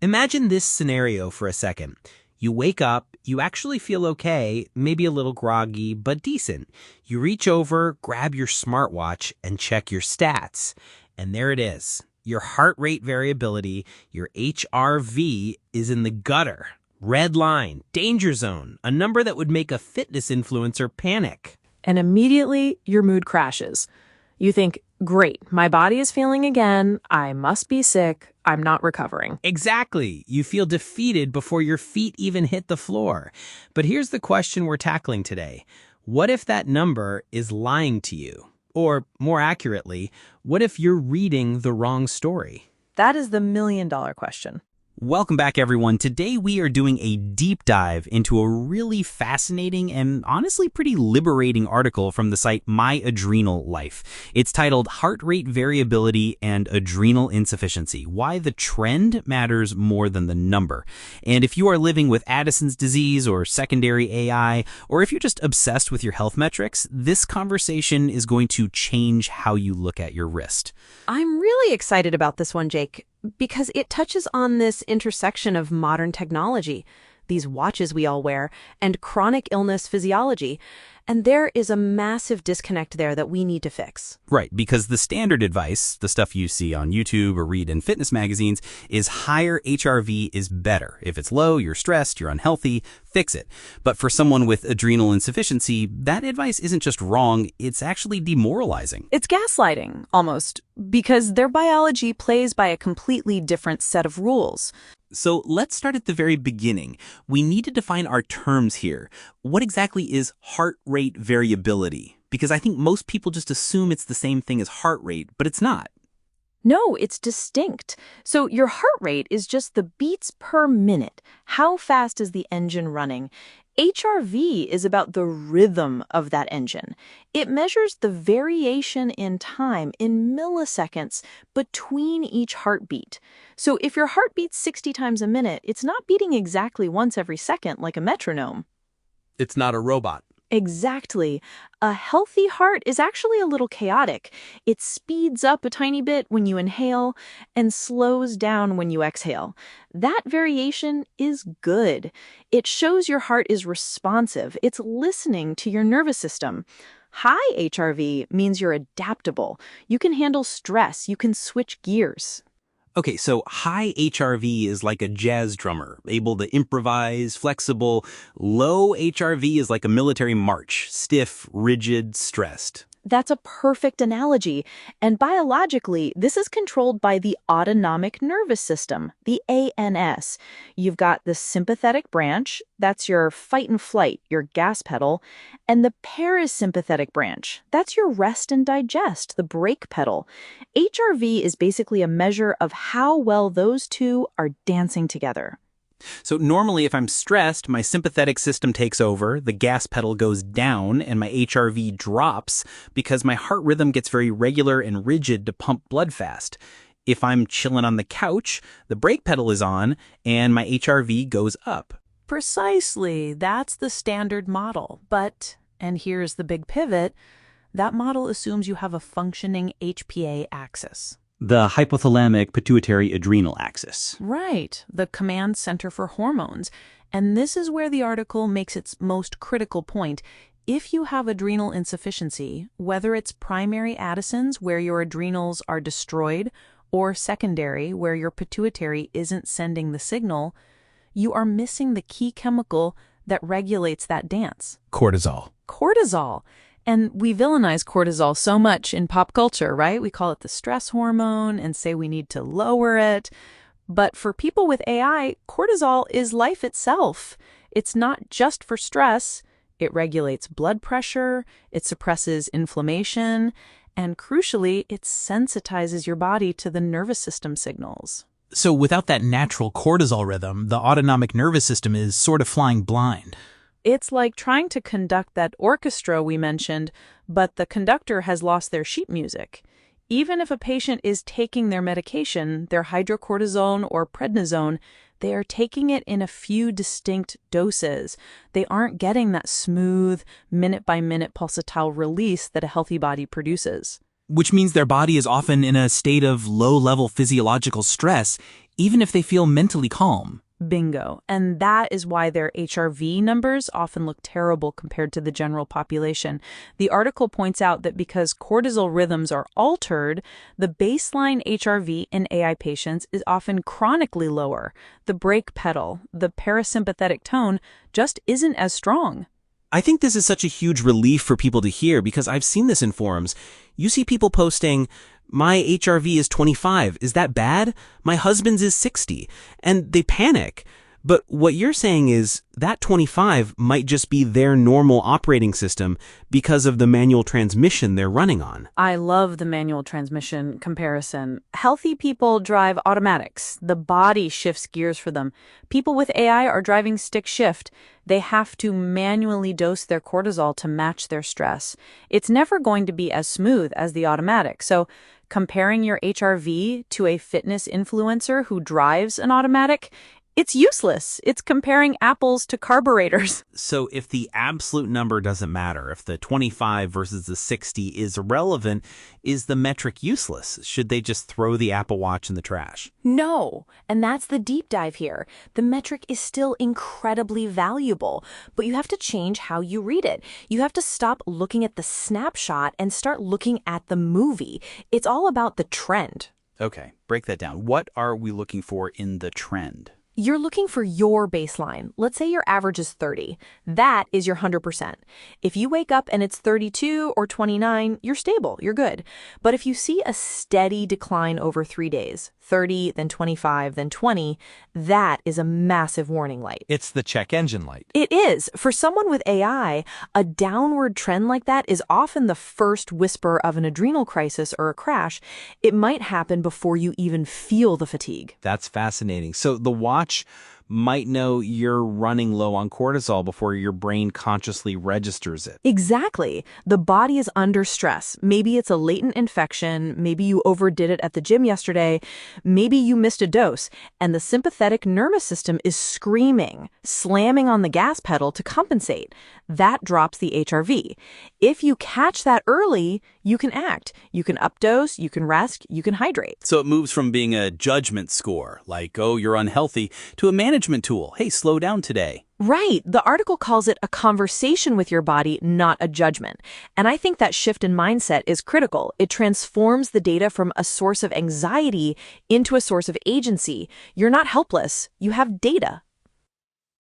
Imagine this scenario for a second. You wake up, you actually feel okay, maybe a little groggy, but decent. You reach over, grab your smartwatch, and check your stats. And there it is. Your heart rate variability, your HRV, is in the gutter. Red line, danger zone, a number that would make a fitness influencer panic. And immediately your mood crashes. You think, great, my body is failing again, I must be sick, I'm not recovering. Exactly. You feel defeated before your feet even hit the floor. But here's the question we're tackling today. What if that number is lying to you? Or, more accurately, what if you're reading the wrong story? That is the million-dollar question. Welcome back, everyone. Today we are doing a deep dive into a really fascinating and honestly pretty liberating article from the site My Adrenal Life. It's titled Heart Rate Variability and Adrenal Insufficiency: Why the Trend Matters More Than the Number. And if you are living with Addison's disease or secondary AI, or if you're just obsessed with your health metrics, this conversation is going to change how you look at your wrist. I'm really excited about this one, Jake, because it touches on this intersection of modern technology, these watches we all wear, and chronic illness physiology. And there is a massive disconnect there that we need to fix. Right, because the standard advice, the stuff you see on YouTube or read in fitness magazines, is higher HRV is better. If it's low, you're stressed, you're unhealthy, fix it. But for someone with adrenal insufficiency, that advice isn't just wrong, it's actually demoralizing. It's gaslighting, almost, because their biology plays by a completely different set of rules. So let's start at the very beginning. We need to define our terms here. What exactly is heart rate variability? Because I think most people just assume it's the same thing as heart rate, but it's not. No, it's distinct. So your heart rate is just the beats per minute. How fast is the engine running? HRV is about the rhythm of that engine. It measures the variation in time in milliseconds between each heartbeat. So if your heart beats 60 times a minute, it's not beating exactly once every second like a metronome. It's not a robot. Exactly. A healthy heart is actually a little chaotic. It speeds up a tiny bit when you inhale and slows down when you exhale. That variation is good. It shows your heart is responsive. It's listening to your nervous system. High HRV means you're adaptable. You can handle stress. You can switch gears. Okay, so high HRV is like a jazz drummer, able to improvise, flexible. Low HRV is like a military march, stiff, rigid, stressed. That's a perfect analogy. And biologically, this is controlled by the autonomic nervous system, the ANS. You've got the sympathetic branch, that's your fight and flight, your gas pedal, and the parasympathetic branch, that's your rest and digest, the brake pedal. HRV is basically a measure of how well those two are dancing together. So normally if I'm stressed, my sympathetic system takes over, the gas pedal goes down, and my HRV drops because my heart rhythm gets very regular and rigid to pump blood fast. If I'm chilling on the couch, the brake pedal is on, and my HRV goes up. Precisely. That's the standard model. But, and here's the big pivot, that model assumes you have a functioning HPA axis. The hypothalamic pituitary adrenal axis. Right, the command center for hormones. And this is where the article makes its most critical point. If you have adrenal insufficiency, whether it's primary Addison's, where your adrenals are destroyed, or secondary, where your pituitary isn't sending the signal, you are missing the key chemical that regulates that dance. Cortisol. Cortisol. And we villainize cortisol so much in pop culture, right? We call it the stress hormone and say we need to lower it. But for people with AI, cortisol is life itself. It's not just for stress. It regulates blood pressure, it suppresses inflammation, and crucially, it sensitizes your body to the nervous system signals. So without that natural cortisol rhythm, the autonomic nervous system is sort of flying blind. It's like trying to conduct that orchestra we mentioned, but the conductor has lost their sheet music. Even if a patient is taking their medication, their hydrocortisone or prednisone, they are taking it in a few distinct doses. They aren't getting that smooth, minute-by-minute pulsatile release that a healthy body produces. Which means their body is often in a state of low-level physiological stress, even if they feel mentally calm. Bingo. And that is why their HRV numbers often look terrible compared to the general population. The article points out that because cortisol rhythms are altered, the baseline HRV in AI patients is often chronically lower. The brake pedal, the parasympathetic tone, just isn't as strong. I think this is such a huge relief for people to hear because I've seen this in forums. You see people posting, my HRV is 25. Is that bad? My husband's is 60. And they panic. But what you're saying is that 25 might just be their normal operating system because of the manual transmission they're running on. I love the manual transmission comparison. Healthy people drive automatics. The body shifts gears for them. People with AI are driving stick shift. They have to manually dose their cortisol to match their stress. It's never going to be as smooth as the automatic. So comparing your HRV to a fitness influencer who drives an automatic, it's useless. It's comparing apples to carburetors. So if the absolute number doesn't matter, if the 25 versus the 60 is irrelevant, is the metric useless? Should they just throw the Apple Watch in the trash? No, and that's the deep dive here. The metric is still incredibly valuable, but you have to change how you read it. You have to stop looking at the snapshot and start looking at the movie. It's all about the trend. Okay, break that down. What are we looking for in the trend? You're looking for your baseline. Let's say your average is 30. That is your 100%. If you wake up and it's 32 or 29, you're stable, you're good. But if you see a steady decline over 3 days, 30, then 25, then 20, that is a massive warning light. It's the check engine light. It is. For someone with AI, a downward trend like that is often the first whisper of an adrenal crisis or a crash. It might happen before you even feel the fatigue. That's fascinating. So the watch might know you're running low on cortisol before your brain consciously registers it. Exactly. The body is under stress. Maybe it's a latent infection. Maybe you overdid it at the gym yesterday. Maybe you missed a dose. And the sympathetic nervous system is screaming, slamming on the gas pedal to compensate. That drops the HRV. If you catch that early, you can act. You can updose, you can rest, you can hydrate. So it moves from being a judgment score, like, oh, you're unhealthy, to a management tool. Hey, slow down today. Right. The article calls it a conversation with your body, not a judgment. And I think that shift in mindset is critical. It transforms the data from a source of anxiety into a source of agency. You're not helpless. You have data.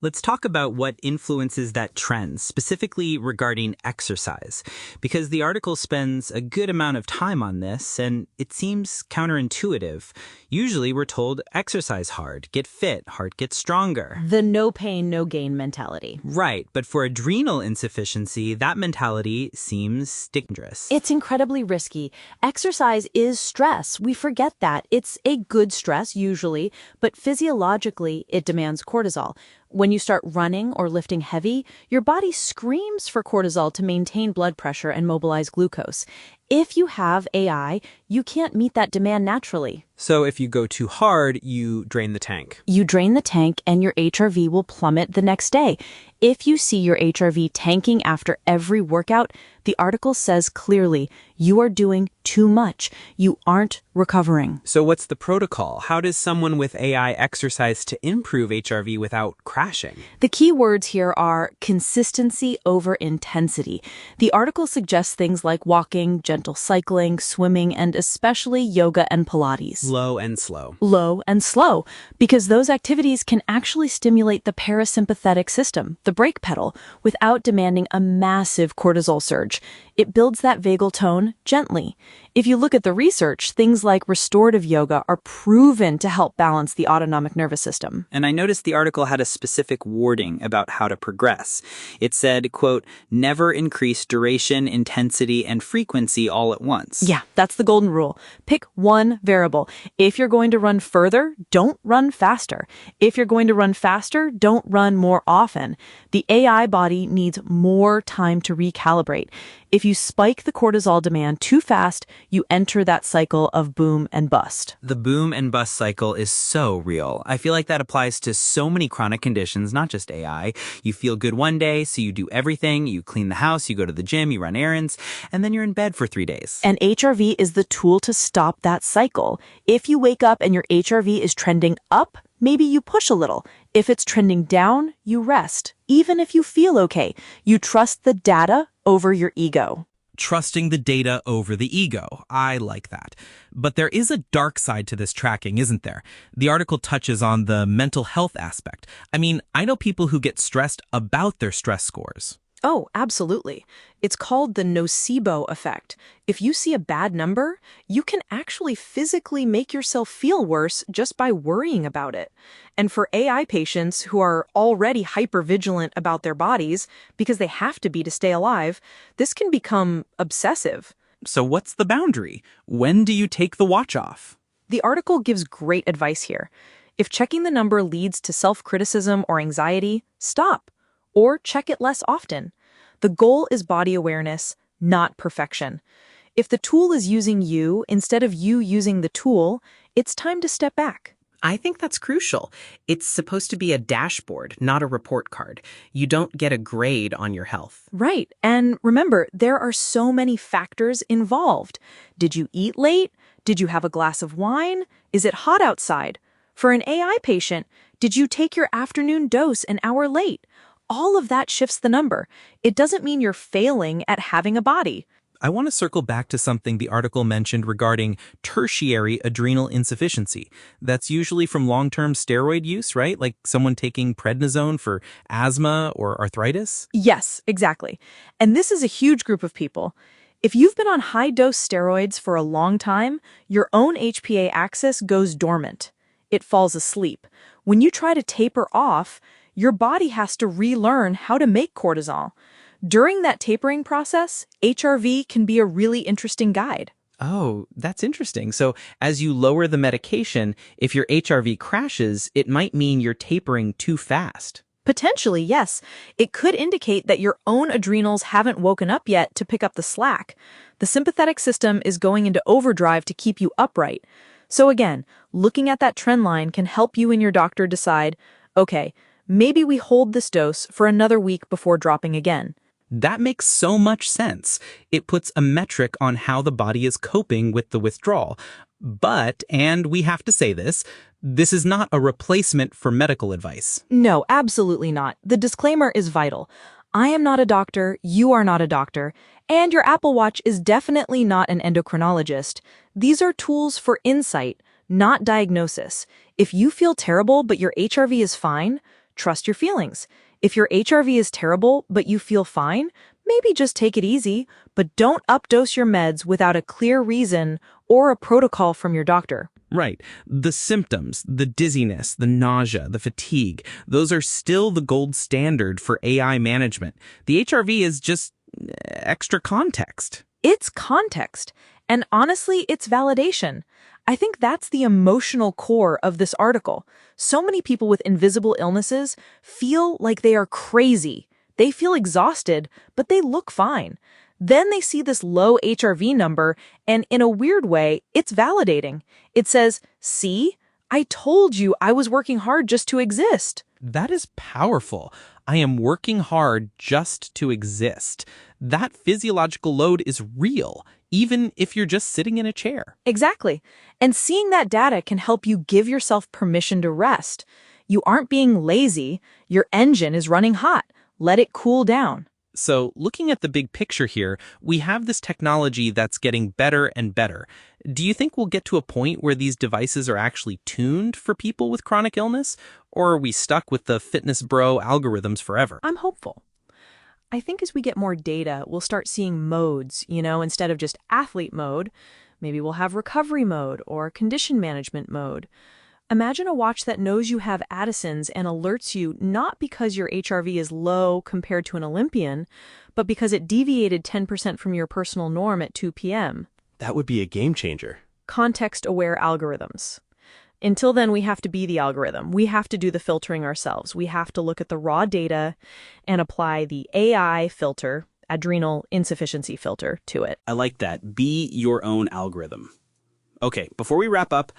Let's talk about what influences that trend, specifically regarding exercise, because the article spends a good amount of time on this, and it seems counterintuitive. Usually we're told exercise hard, get fit, heart gets stronger. The no pain, no gain mentality. Right, but for adrenal insufficiency, that mentality seems dangerous. It's incredibly risky. Exercise is stress. We forget that. It's a good stress, usually, but physiologically, it demands cortisol. When you start running or lifting heavy, your body screams for cortisol to maintain blood pressure and mobilize glucose. If you have AI, you can't meet that demand naturally. So if you go too hard, you drain the tank. You drain the tank and your HRV will plummet the next day. If you see your HRV tanking after every workout, the article says clearly, you are doing too much. You aren't recovering. So what's the protocol? How does someone with AI exercise to improve HRV without crashing? The key words here are consistency over intensity. The article suggests things like walking, gentle cycling, swimming, and especially yoga and Pilates. Low and slow. Low and slow, because those activities can actually stimulate the parasympathetic system, the brake pedal, without demanding a massive cortisol surge. It builds that vagal tone gently. If you look at the research, things like restorative yoga are proven to help balance the autonomic nervous system. And I noticed the article had a specific wording about how to progress. It said, quote, never increase duration, intensity, and frequency all at once. Yeah, that's the golden rule. Pick one variable. If you're going to run further, don't run faster. If you're going to run faster, don't run more often. The AI body needs more time to recalibrate. If you spike the cortisol demand too fast, you enter that cycle of boom and bust. The boom and bust cycle is so real. I feel like that applies to so many chronic conditions, not just AI. You feel good one day, so you do everything. You clean the house, you go to the gym, you run errands, and then you're in bed for 3 days. And HRV is the tool to stop that cycle. If you wake up and your HRV is trending up, maybe you push a little. If it's trending down, you rest. Even if you feel okay, you trust the data over your ego. Trusting the data over the ego. I like that. But there is a dark side to this tracking, isn't there? The article touches on the mental health aspect. I mean, I know people who get stressed about their stress scores. Oh, absolutely. It's called the nocebo effect. If you see a bad number, you can actually physically make yourself feel worse just by worrying about it. And for AI patients who are already hypervigilant about their bodies because they have to be to stay alive, this can become obsessive. So what's the boundary? When do you take the watch off? The article gives great advice here. If checking the number leads to self-criticism or anxiety, stop. Or check it less often. The goal is body awareness, not perfection. If the tool is using you instead of you using the tool, it's time to step back. I think that's crucial. It's supposed to be a dashboard, not a report card. You don't get a grade on your health. Right. And remember, there are so many factors involved. Did you eat late? Did you have a glass of wine? Is it hot outside? For an AI patient, did you take your afternoon dose an hour late? All of that shifts the number. It doesn't mean you're failing at having a body. I want to circle back to something the article mentioned regarding tertiary adrenal insufficiency. That's usually from long-term steroid use, right? Like someone taking prednisone for asthma or arthritis? Yes, exactly. And this is a huge group of people. If you've been on high-dose steroids for a long time, your own HPA axis goes dormant. It falls asleep. When you try to taper off, your body has to relearn how to make cortisol. During that tapering process, HRV can be a really interesting guide. Oh, that's interesting. So as you lower the medication, if your HRV crashes, it might mean you're tapering too fast. Potentially, yes. It could indicate that your own adrenals haven't woken up yet to pick up the slack. The sympathetic system is going into overdrive to keep you upright. So again, looking at that trend line can help you and your doctor decide, okay, maybe we hold this dose for another week before dropping again. That makes so much sense. It puts a metric on how the body is coping with the withdrawal. But, and we have to say this is not a replacement for medical advice. No, absolutely not. The disclaimer is vital. I am not a doctor, you are not a doctor, and your Apple Watch is definitely not an endocrinologist. These are tools for insight, not diagnosis. If you feel terrible but your HRV is fine, trust your feelings. If your HRV is terrible but you feel fine, maybe just take it easy, but don't updose your meds without a clear reason or a protocol from your doctor. Right. The symptoms, the dizziness, the nausea, the fatigue, those are still the gold standard for AI management. The HRV is just extra context. It's context, and honestly, it's validation. I think that's the emotional core of this article. So many people with invisible illnesses feel like they are crazy. They feel exhausted, but they look fine. Then they see this low HRV number, and in a weird way, it's validating. It says, see, I told you I was working hard just to exist. That is powerful. I am working hard just to exist. That physiological load is real, even if you're just sitting in a chair. Exactly. And seeing that data can help you give yourself permission to rest. You aren't being lazy. Your engine is running hot. Let it cool down. So, looking at the big picture here, we have this technology that's getting better and better. Do you think we'll get to a point where these devices are actually tuned for people with chronic illness? Or are we stuck with the fitness bro algorithms forever? I'm hopeful. I think as we get more data, we'll start seeing modes, instead of just athlete mode. Maybe we'll have recovery mode or condition management mode. Imagine a watch that knows you have Addison's and alerts you not because your HRV is low compared to an Olympian, but because it deviated 10% from your personal norm at 2 p.m. That would be a game changer. Context-aware algorithms. Until then, we have to be the algorithm. We have to do the filtering ourselves. We have to look at the raw data and apply the AI filter adrenal insufficiency filter to it. I like that. Be your own algorithm. Okay, before we wrap up,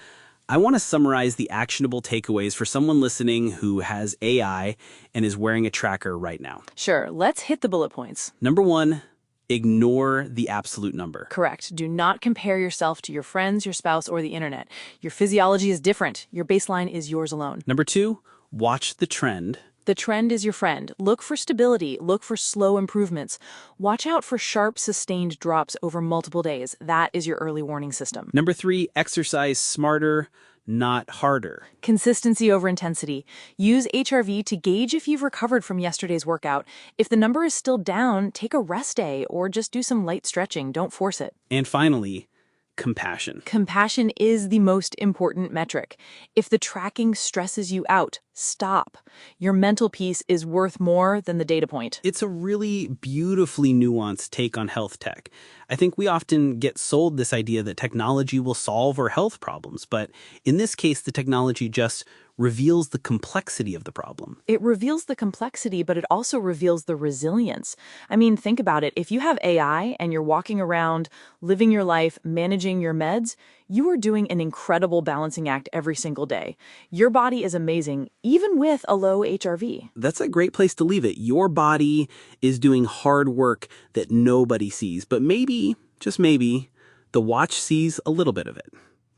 I want to summarize the actionable takeaways for someone listening who has AI and is wearing a tracker right now. Sure, let's hit the bullet points. Number 1, ignore the absolute number. Correct. Do not compare yourself to your friends, your spouse, or the internet. Your physiology is different. Your baseline is yours alone. Number 2, watch the trend. The trend is your friend. Look for stability. Look for slow improvements. Watch out for sharp, sustained drops over multiple days. That is your early warning system. Number 3, exercise smarter, not harder. Consistency over intensity. Use HRV to gauge if you've recovered from yesterday's workout. If the number is still down, take a rest day or just do some light stretching. Don't force it. And finally, compassion. Compassion is the most important metric. If the tracking stresses you out, stop. Your mental peace is worth more than the data point. It's a really beautifully nuanced take on health tech. I think we often get sold this idea that technology will solve our health problems, but in this case, the technology just reveals the complexity of the problem. It reveals the complexity, but it also reveals the resilience. I mean, think about it. If you have AI and you're walking around, living your life, managing your meds, you are doing an incredible balancing act every single day. Your body is amazing, even with a low HRV. That's a great place to leave it. Your body is doing hard work that nobody sees, but maybe, just maybe, the watch sees a little bit of it.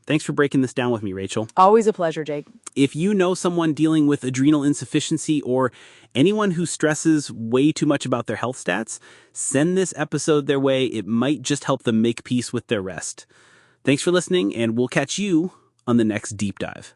Thanks for breaking this down with me, Rachel. Always a pleasure, Jake. If you know someone dealing with adrenal insufficiency or anyone who stresses way too much about their health stats, send this episode their way. It might just help them make peace with their rest. Thanks for listening, and we'll catch you on the next deep dive.